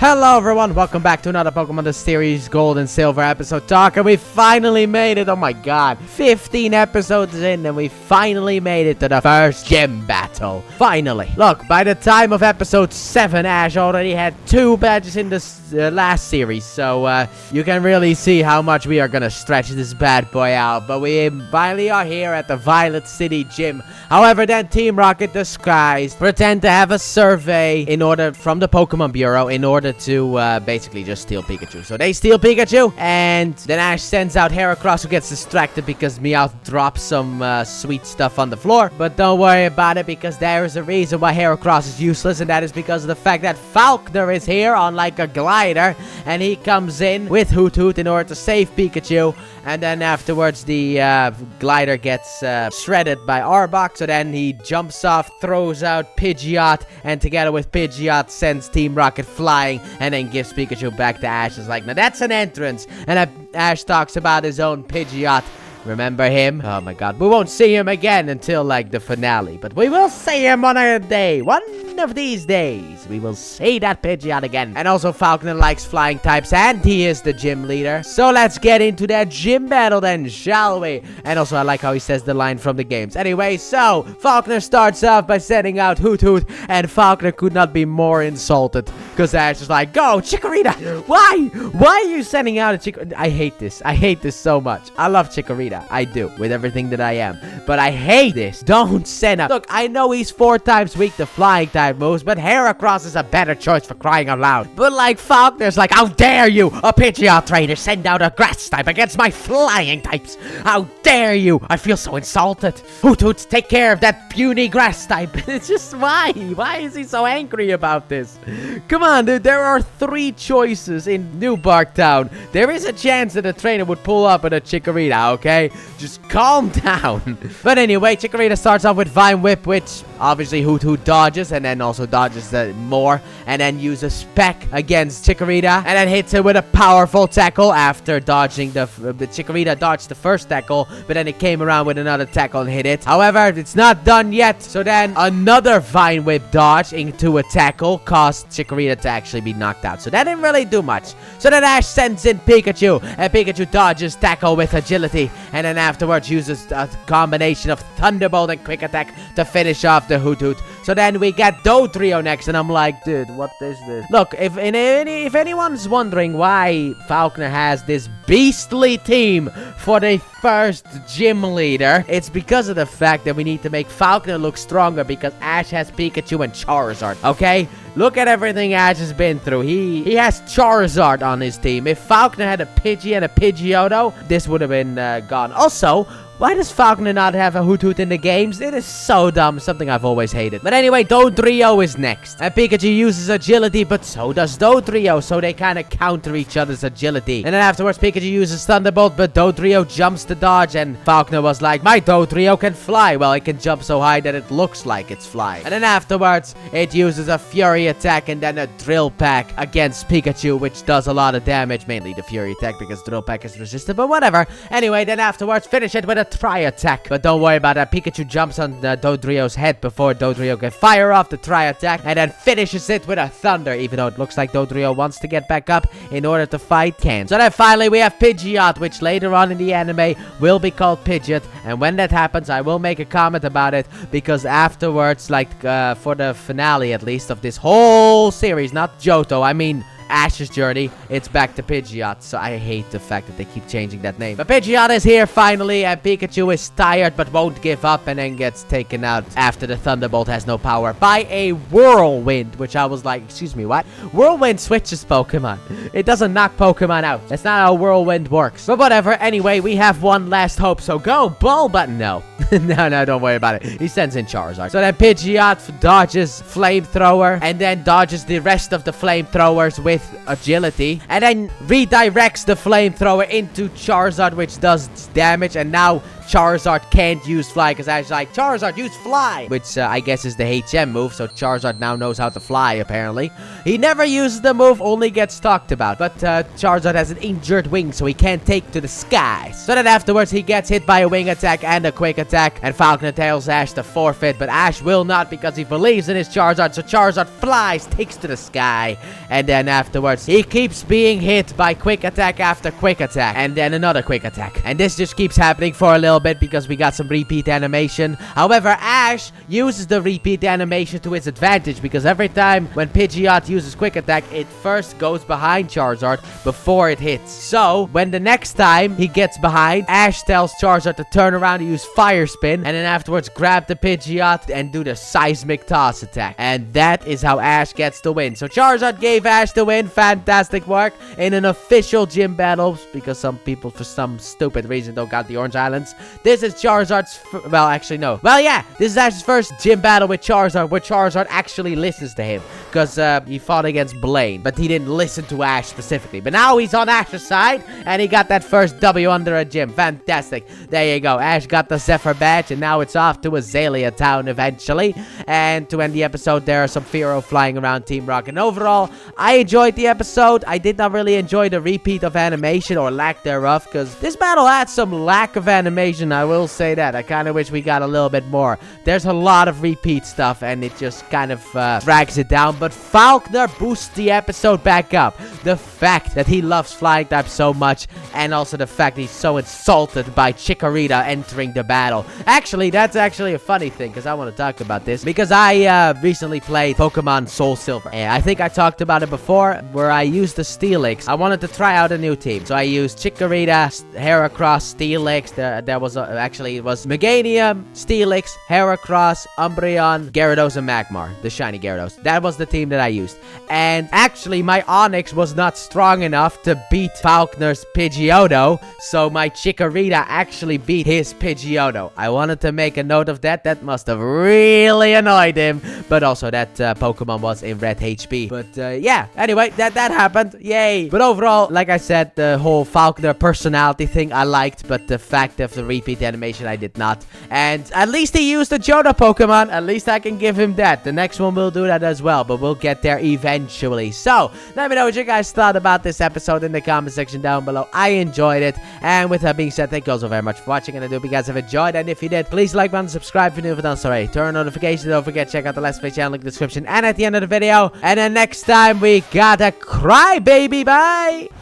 Hello everyone, welcome back to another Pokemon the Series Gold and Silver episode talk, and we finally made it. Oh my god, 15 episodes in and we finally made it to the first gym battle. Finally. Look, by the time of episode 7, Ash already had 2 badges in this last series, so you can really see how much we are gonna stretch this bad boy out. But we finally are here at the Violet City Gym. However, then Team Rocket disguised pretend to have a survey from the Pokemon Bureau in order to basically just steal Pikachu. So they steal Pikachu, and then Ash sends out Heracross, who gets distracted because Meowth drops some sweet stuff on the floor. But don't worry about it, because there is a reason why Heracross is useless, and that is because of the fact that Falkner is here on like a glider, and he comes in with Hoot Hoot in order to save Pikachu. And then afterwards, the glider gets shredded by Arbok. So then he jumps off, throws out Pidgeot, and together with Pidgeot sends Team Rocket flying, and then gives Pikachu back to Ash. It's like, now that's an entrance. And Ash talks about his own Pidgeot. Remember him? Oh my god. We won't see him again until like the finale. But we will see him on a day. One of these days. We will see that Pidgeot again. And also Falkner likes flying types, and he is the gym leader. So let's get into that gym battle then, shall we? And also I like how he says the line from the games. Anyway, so Falkner starts off by sending out Hoot Hoot. And Falkner could not be more insulted, because Ash is like, go Chikorita. Why are you sending out a Chikorita? I hate this. I hate this so much. I love Chikorita. I do, with everything that I am. But I hate this. Don't send out. Look, I know he's 4 times weak to flying type moves, but Heracross is a better choice for crying out loud. But like Falkner's like, how dare you, a Pidgeot trainer, send out a grass type against my flying types? How dare you? I feel so insulted. Hoot Hoot, take care of that puny grass type. It's just why? Why is he so angry about this? Come on, dude. There are 3 choices in New Bark Town. There is a chance that a trainer would pull up with a Chikorita, okay? Just calm down. But anyway, Chikorita starts off with Vine Whip, which obviously Hoot Hoot dodges, and then also dodges more, and then uses Speck against Chikorita, and then hits it with a powerful tackle after dodging the Chikorita dodged the first tackle, but then it came around with another tackle and hit it. However, it's not done yet, so then another Vine Whip dodge into a tackle caused Chikorita to actually be knocked out. So that didn't really do much. So then Ash sends in Pikachu, and Pikachu dodges tackle with agility, and then afterwards uses a combination of Thunderbolt and Quick Attack to finish off the Hoot Hoot. So then we get Dodrio next, and I'm like, dude, what is this? Look, if anyone's wondering why Falkner has this beastly team for the first gym leader, it's because of the fact that we need to make Falkner look stronger, because Ash has Pikachu and Charizard, okay? Look at everything Ash has been through. He has Charizard on his team. If Falkner had a Pidgey and a Pidgeotto, this would have been gone. Also, why does Falkner not have a Hoot Hoot in the games? It is so dumb. Something I've always hated. But anyway, Dodrio is next. And Pikachu uses agility, but so does Dodrio. So they kind of counter each other's agility. And then afterwards, Pikachu uses Thunderbolt, but Dodrio jumps to dodge. And Falkner was like, my Dodrio can fly. Well, it can jump so high that it looks like it's flying. And then afterwards, it uses a Fury attack and then a Drill Peck against Pikachu, which does a lot of damage. Mainly the Fury attack, because Drill Peck is resistant, but whatever. Anyway, then afterwards, finish it with a Tri-Attack. But don't worry about that. Pikachu jumps on Dodrio's head before Dodrio can fire off the Tri-Attack, and then finishes it with a Thunder, even though it looks like Dodrio wants to get back up in order to fight Ken. So then finally we have Pidgeot, which later on in the anime will be called Pidgeot, and when that happens I will make a comment about it, because afterwards, like for the finale at least of this whole series, not Johto, I mean Ash's journey, it's back to Pidgeot. So I hate the fact that they keep changing that name. But Pidgeot is here finally, and Pikachu is tired but won't give up, and then gets taken out after the Thunderbolt has no power by a Whirlwind, which I was like, excuse me, what? Whirlwind switches Pokemon. It doesn't knock Pokemon out. That's not how Whirlwind works. But whatever. Anyway, we have one last hope, so go Bull, but no. No, don't worry about it. He sends in Charizard. So then Pidgeot dodges Flamethrower, and then dodges the rest of the Flamethrowers with agility, and then redirects the Flamethrower into Charizard, which does damage, and now Charizard can't use fly because Ash is like, Charizard, use fly, which I guess is the HM move, so Charizard now knows how to fly, apparently. He never uses the move, only gets talked about, but Charizard has an injured wing, so he can't take to the sky. So then afterwards, he gets hit by a wing attack and a quick attack, and Falconer tells Ash to forfeit, but Ash will not because he believes in his Charizard, so Charizard flies, takes to the sky, and then afterwards, he keeps being hit by quick attack after quick attack, and then another quick attack. And this just keeps happening for a little bit because we got some repeat animation. However, Ash uses the repeat animation to his advantage because every time when Pidgeot uses quick attack, it first goes behind Charizard before it hits. So, when the next time he gets behind, Ash tells Charizard to turn around and use Fire Spin, and then afterwards grab the Pidgeot and do the Seismic Toss attack. And that is how Ash gets the win. So Charizard gave Ash the win. Fantastic work in an official gym battle because some people for some stupid reason don't got the Orange Islands. This is Charizard's well, actually no. Well, yeah, this is Ash's first gym battle with Charizard where Charizard actually listens to him because he fought against Blaine, but he didn't listen to Ash specifically. But now he's on Ash's side and he got that first W under a gym. Fantastic. There you go. Ash got the Zephyr badge and now it's off to Azalea Town eventually. And to end the episode, there are some Fearow flying around Team Rocket. And overall, I enjoyed the episode. I did not really enjoy the repeat of animation or lack thereof because this battle had some lack of animation. I will say that. I kind of wish we got a little bit more. There's a lot of repeat stuff and it just kind of drags it down. But Falconer boosts the episode back up. The fact that he loves flying type so much and also the fact he's so insulted by Chikorita entering the battle. Actually, that's actually a funny thing because I want to talk about this because I recently played Pokemon Soul Silver. And I think I talked about it before where I used the Steelix. I wanted to try out a new team. So I used Chikorita, Heracross, Steelix. There was actually it was Meganium, Steelix, Heracross, Umbreon, Gyarados, and Magmar. The shiny Gyarados. That was the team that I used. And actually, my Onix was not strong enough to beat Falconer's Pidgeotto. So my Chikorita actually beat his Pidgeotto. I wanted to make a note of that. That must have really annoyed him. But also that Pokemon was in Red HP. But yeah, anyway, that happened. Yay. But overall, like I said, the whole Falconer personality thing I liked. But the fact of the repeat animation, I did not. And at least he used a Johto Pokemon. At least I can give him that. The next one will do that as well. But we'll get there eventually. So, let me know what you guys thought about this episode in the comment section down below. I enjoyed it. And with that being said, thank you all so very much for watching. And I do hope you guys have enjoyed. And if you did, please like button, subscribe if you're new, if you don't already. Turn on notifications. Don't forget, check out the Let's Play channel, link in the description and at the end of the video. And then next time, we got a Crybaby. Bye!